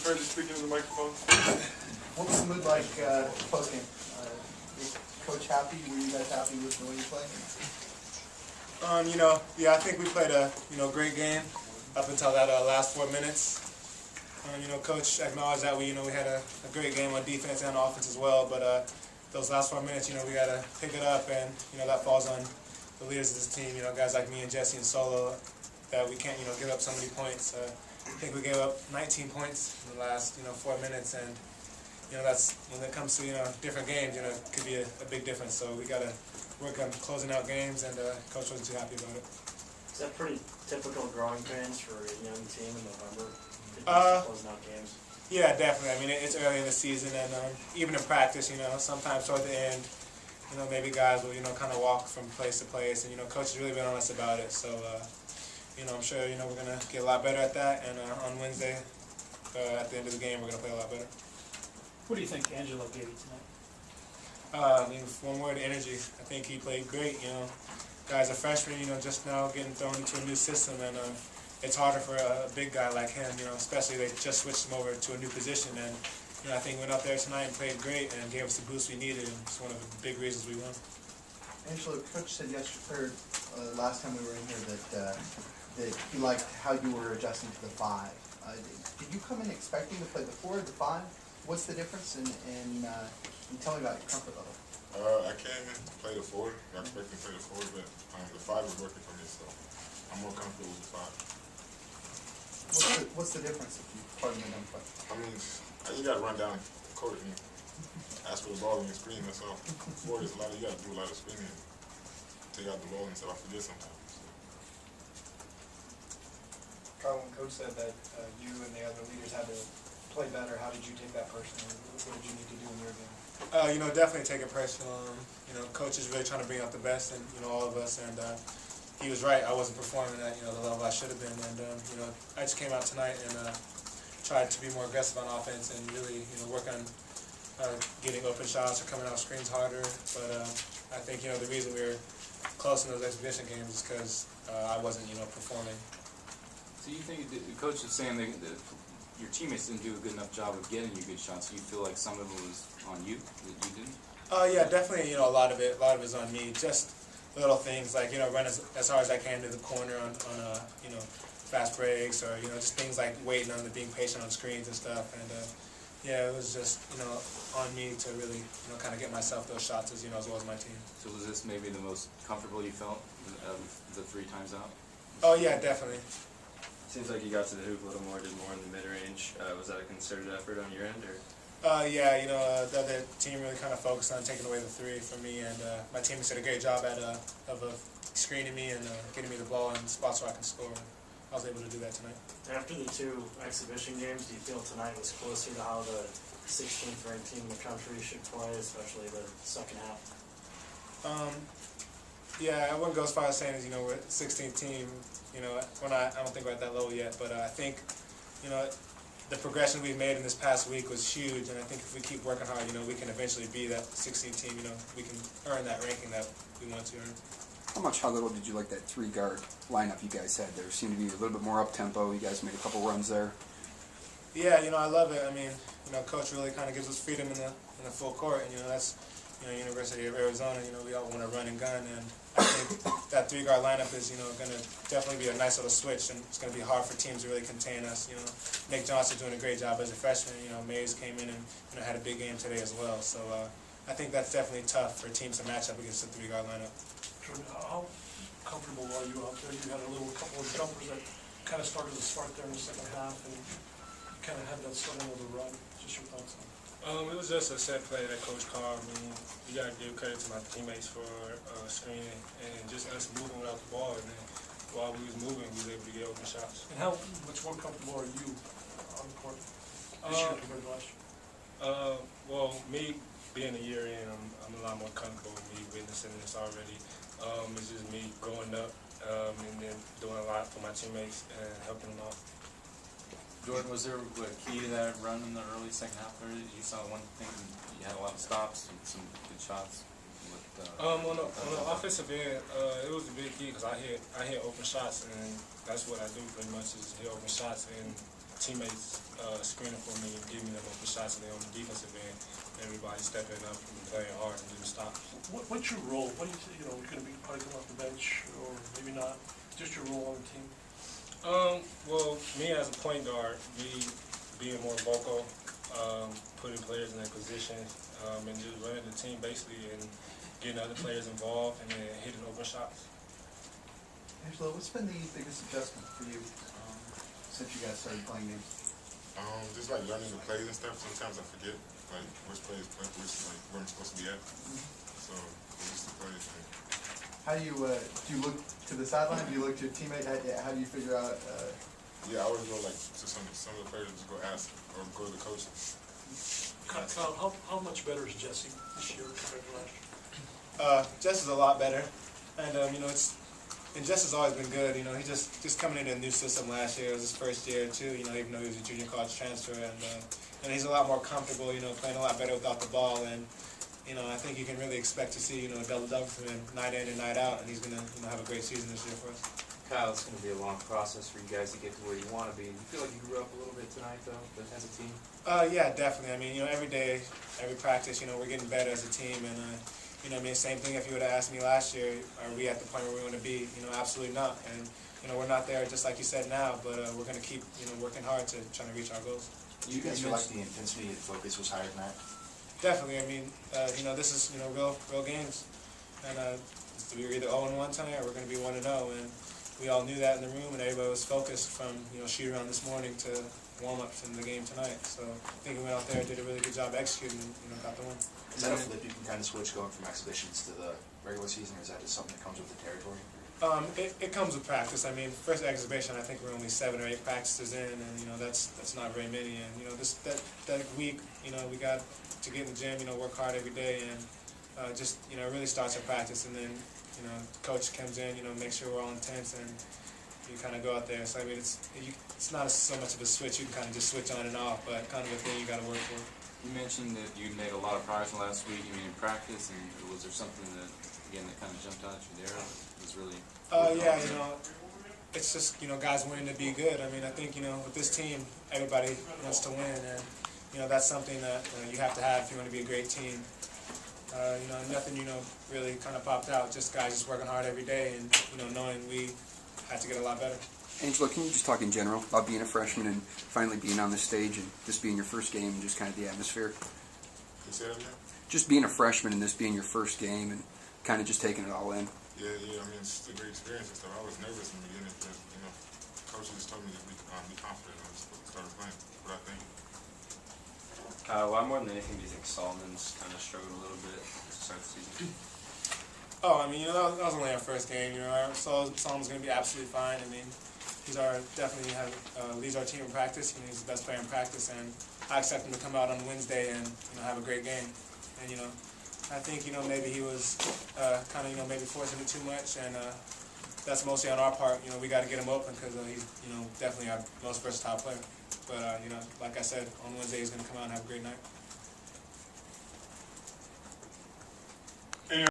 prefer to speak into the microphone? What was the mood like post-game? Is Coach happy? Were you guys happy with the way you played? Yeah, I think we played a great game up until that last 4 minutes. Coach acknowledged that we had a great game on defense and offense as well, but those last 4 minutes, we got to pick it up, and that falls on the leaders of this team. Guys like me and Jesse and Solo, that we can't give up so many points. I think we gave up 19 points in the last 4 minutes, and that's when it comes to different games, it could be a big difference. So we got to work on closing out games, and Coach wasn't too happy about it. Is that pretty typical growing pains for a young team in November? Closing out games. Yeah, definitely. I mean, it's early in the season, and even in practice, sometimes toward the end, maybe guys will kind of walk from place to place, and Coach has really been honest about it. So I'm sure we're gonna get a lot better at that, and on Wednesday, at the end of the game, we're gonna play a lot better. What do you think Angelo gave you tonight? I mean, one word, energy. I think he played great. Guys are freshmen, just now getting thrown into a new system, and it's harder for a big guy like him, especially they just switched him over to a new position, and I think he went out there tonight and played great and gave us the boost we needed, and it's one of the big reasons we won. Angelo, Coach said yesterday, last time we were in here, that he liked how you were adjusting to the 5. Did you come in expecting to play the 4 or the 5? What's the difference? And tell me about your comfort level. I came in to play the 4. I expected to play the 4, but the 5 was working for me, so I'm more comfortable with the 5. What's the difference if you pardon me on play? I mean, you got to run down the court and ask for the ball and you screen. That's all. 4 is you got to do a lot of screening, take out the ball and stuff. I forget sometimes. Carl, when Coach said that you and the other leaders had to play better, how did you take that personally? What did you need to do in your game? Definitely take it personal. Coach is really trying to bring out the best in all of us, and he was right. I wasn't performing at the level I should have been, and I just came out tonight and tried to be more aggressive on offense and really work on getting open shots or coming out screens harder. But I think the reason we were close in those exhibition games is because I wasn't performing. So you think the coach is saying that your teammates didn't do a good enough job of getting you good shots? So you feel like some of it was on you that you didn't? Yeah, definitely. A lot of it is on me. Just little things like run as hard as I can to the corner on fast breaks, or just things like waiting on being patient on screens and stuff. And yeah, it was just on me to really kind of get myself those shots as well as my team. So was this maybe the most comfortable you felt of the 3 times out? Oh yeah, definitely. Seems like you got to the hoop a little more, did more in the mid-range. Was that a concerted effort on your end, or? Yeah, the other team really kind of focused on taking away the 3 from me, and my teammates did a great job of screening me and getting me the ball in spots where I can score. I was able to do that tonight. After the 2 exhibition games, do you feel tonight was closer to how the 16th ranked team in the country should play, especially the second half? Yeah, I wouldn't go as far as saying as we're a 16th team. I don't think we're at that level yet, but I think the progression we've made in this past week was huge, and I think if we keep working hard, we can eventually be that 16th team. We can earn that ranking that we want to earn. How little did you like that 3-guard lineup you guys had there? Seemed to be a little bit more up-tempo. You guys made a couple runs there. Yeah, I love it. I mean, Coach really kind of gives us freedom in the full court, and that's University of Arizona. We all want to run and gun, and I think that 3-guard lineup is going to definitely be a nice little switch, and it's going to be hard for teams to really contain us. Nick Johnson's doing a great job as a freshman. Mayes came in and had a big game today as well. So I think that's definitely tough for teams to match up against the 3-guard lineup. Jordin, how comfortable are you out there? You had a couple of jumpers that kind of started to spark there in the second half, and you kind of had that starting with a run. Just your thoughts on it? It was just a set play that Coach called. I mean, you got to give credit to my teammates for screening and just us moving without the ball. And then while we was moving, we was able to get open shots. And how much more comfortable are you on the court this year compared to last year? Well, me being a year in, I'm a lot more comfortable with me witnessing this already. It's just me growing up and then doing a lot for my teammates and helping them out. Jordin, was there a key to that run in the early second half? Or you saw one thing, you had a lot of stops and some good shots. On the offensive end, it was a big key because I hit open shots, and that's what I do pretty much is hit open shots. And teammates screening for me and giving me them open shots, and then on the defensive end, everybody stepping up and playing hard and getting stops. What's your role? What do you think, you're going to be probably coming off the bench, or maybe not? Just your role on the team? Well, me as a point guard, being more vocal, putting players in their positions, and just running the team basically, and getting other players involved, and then hitting open shots. Angelo, what's been the biggest adjustment for you since you guys started playing games? Just like learning the plays and stuff. Sometimes I forget like which plays, where I'm supposed to be at. So just the plays. How do you look to the sideline? Do you look to your teammate? How do you figure out? Yeah, I always go like to some of the players, just go ask or go to the coach. Kyle, how much better is Jesse this year compared to last year? Jesse's a lot better, and and Jesse's always been good. You know, he just coming into a new system last year. It was his first year too. You know, even though he was a junior college transfer, and he's a lot more comfortable. You know, playing a lot better without the ball, and you know, I think you can really expect to see a double-double from him night in and night out, and he's gonna have a great season this year for us. Kyle, it's going to be a long process for you guys to get to where you want to be. Do you feel like you grew up a little bit tonight, though, as a team? Yeah, definitely. I mean, every day, every practice, we're getting better as a team, and same thing. If you would have asked me last year, are we at the point where we want to be? Absolutely not. And we're not there, just like you said now. But we're going to keep, working hard to try to reach our goals. Do you guys feel like the intensity and focus was higher than that? Definitely. I mean, this is real games, and we were either 0-1 tonight, or we're going to be 1-0, and we all knew that in the room, and everybody was focused from shoot around this morning to warm-ups in the game tonight. So I think we went out there and did a really good job executing and got the win. Is that a flip you can kind of switch going from exhibitions to the regular season, or is that just something that comes with the territory? It comes with practice. I mean, first exhibition, I think we're only 7 or 8 practices in, and that's not very many. And that week, we got to get in the gym, work hard every day, and just really starts our practice, and then coach comes in, make sure we're all intense, and you kind of go out there. So I mean, it's not so much of a switch. You can kind of just switch on and off, but kind of a thing you got to work for. You mentioned that you made a lot of progress last week. You mean in practice, and was there something that kind of jumped out at you there? It was really. Yeah, it's just guys wanting to be good. I mean, I think with this team, everybody wants to win, and that's something that you have to have if you want to be a great team. Nothing really kind of popped out. Just guys just working hard every day, and knowing we had to get a lot better. Angelo, can you just talk in general about being a freshman and finally being on the stage and this being your first game and just kind of the atmosphere? Can you say that again? Just being a freshman and this being your first game and kind of just taking it all in. Yeah. I mean, it's a great experience and stuff. I was nervous in the beginning because coach just told me to be confident when I started playing. What I think. Why more than anything do you think Solomon's kind of struggled a little bit to start the season? Oh, I mean, that was only our first game. Solomon's going to be absolutely fine. I mean, he's definitely leads our team in practice. He's the best player in practice, and I expect him to come out on Wednesday and have a great game. And I think maybe he was kind of maybe forcing it too much, and that's mostly on our part. We got to get him open because he's definitely our most versatile player. But like I said, on Wednesday he's going to come out and have a great night.